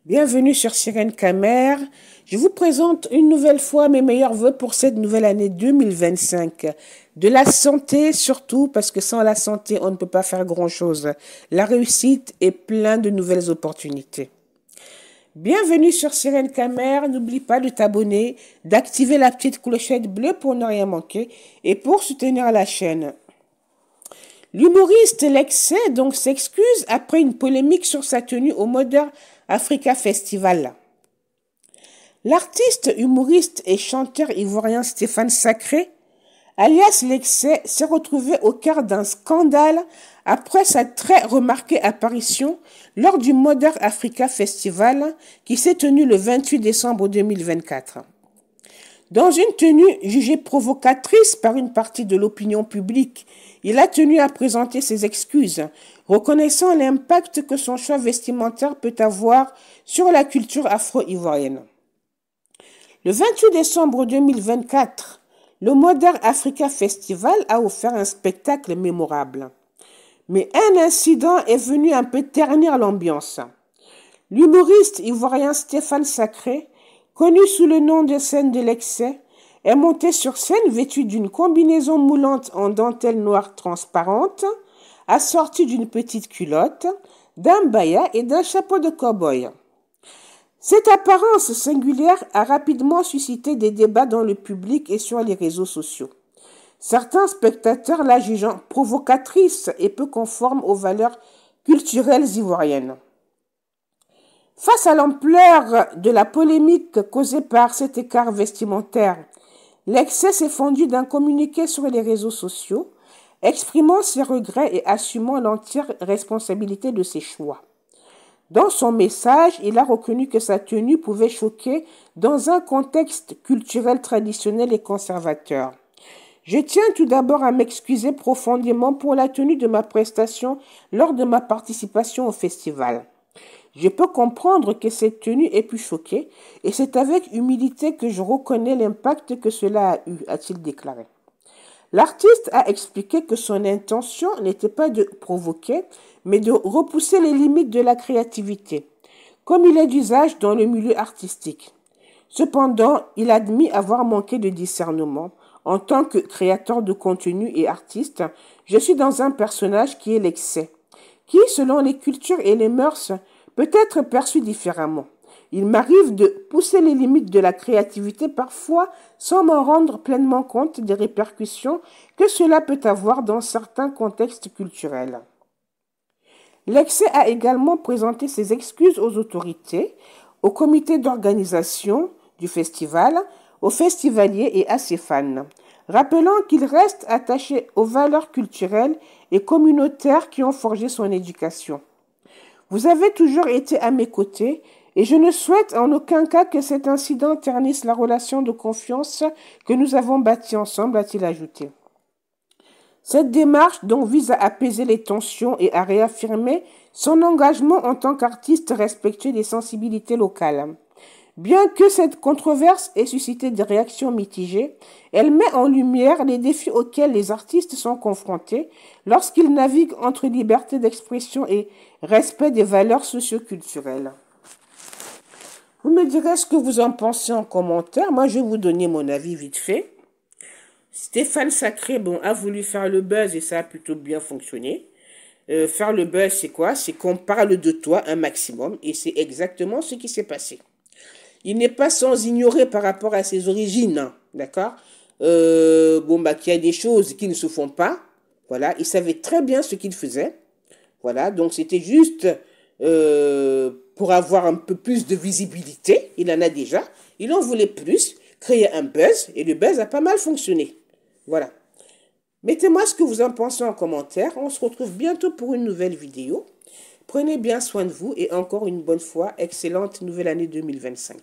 Bienvenue sur Sirène Camer. Je vous présente une nouvelle fois mes meilleurs vœux pour cette nouvelle année 2025. De la santé surtout, parce que sans la santé, on ne peut pas faire grand-chose. La réussite et plein de nouvelles opportunités. Bienvenue sur Sirène Camer. N'oublie pas de t'abonner, d'activer la petite clochette bleue pour ne rien manquer et pour soutenir la chaîne. L'humoriste Lexcès s'excuse après une polémique sur sa tenue au Modern Africa Festival. L'artiste, humoriste et chanteur ivoirien Stéphane Sacré, alias Lexcès, s'est retrouvé au cœur d'un scandale après sa très remarquée apparition lors du Modern Africa Festival qui s'est tenu le 28 décembre 2024. Dans une tenue jugée provocatrice par une partie de l'opinion publique, il a tenu à présenter ses excuses, reconnaissant l'impact que son choix vestimentaire peut avoir sur la culture afro-ivoirienne. Le 28 décembre 2024, le Modern Africa Festival a offert un spectacle mémorable. Mais un incident est venu un peu ternir l'ambiance. L'humoriste ivoirien Stéphane Sacré, connu sous le nom de scène de Lexcès, est monté sur scène vêtu d'une combinaison moulante en dentelle noire transparente, assortie d'une petite culotte, d'un baya et d'un chapeau de cow-boy. Cette apparence singulière a rapidement suscité des débats dans le public et sur les réseaux sociaux. Certains spectateurs la jugeant provocatrice et peu conforme aux valeurs culturelles ivoiriennes. Face à l'ampleur de la polémique causée par cet écart vestimentaire, Lexcès s'est fendu d'un communiqué sur les réseaux sociaux, exprimant ses regrets et assumant l'entière responsabilité de ses choix. Dans son message, il a reconnu que sa tenue pouvait choquer dans un contexte culturel traditionnel et conservateur. Je tiens tout d'abord à m'excuser profondément pour la tenue de ma prestation lors de ma participation au festival. Je peux comprendre que cette tenue ait pu choquer et c'est avec humilité que je reconnais l'impact que cela a eu, a-t-il déclaré. L'artiste a expliqué que son intention n'était pas de provoquer, mais de repousser les limites de la créativité, comme il est d'usage dans le milieu artistique. Cependant, il admet avoir manqué de discernement. En tant que créateur de contenu et artiste, je suis dans un personnage qui est Lexcès, qui, selon les cultures et les mœurs, peut être perçu différemment. Il m'arrive de pousser les limites de la créativité parfois sans m'en rendre pleinement compte des répercussions que cela peut avoir dans certains contextes culturels. Lexcès a également présenté ses excuses aux autorités, au comité d'organisation du festival, aux festivaliers et à ses fans, rappelant qu'il reste attaché aux valeurs culturelles et communautaires qui ont forgé son éducation. Vous avez toujours été à mes côtés et je ne souhaite en aucun cas que cet incident ternisse la relation de confiance que nous avons bâtie ensemble, a-t-il ajouté. Cette démarche vise à apaiser les tensions et à réaffirmer son engagement en tant qu'artiste respectueux des sensibilités locales. Bien que cette controverse ait suscité des réactions mitigées, elle met en lumière les défis auxquels les artistes sont confrontés lorsqu'ils naviguent entre liberté d'expression et respect des valeurs socioculturelles. Vous me direz ce que vous en pensez en commentaire. Moi, je vais vous donner mon avis vite fait. Stéphane Sacré, a voulu faire le buzz et ça a plutôt bien fonctionné. Faire le buzz, c'est quoi? C'est qu'on parle de toi un maximum et c'est exactement ce qui s'est passé. Il n'est pas sans ignorer par rapport à ses origines, d'accord? Qu'il y a des choses qui ne se font pas. Voilà, il savait très bien ce qu'il faisait. Voilà, donc c'était juste pour avoir un peu plus de visibilité. Il en a déjà. Il en voulait plus, créer un buzz, et le buzz a pas mal fonctionné. Voilà. Mettez-moi ce que vous en pensez en commentaire. On se retrouve bientôt pour une nouvelle vidéo. Prenez bien soin de vous et encore une bonne fois, excellente nouvelle année 2025.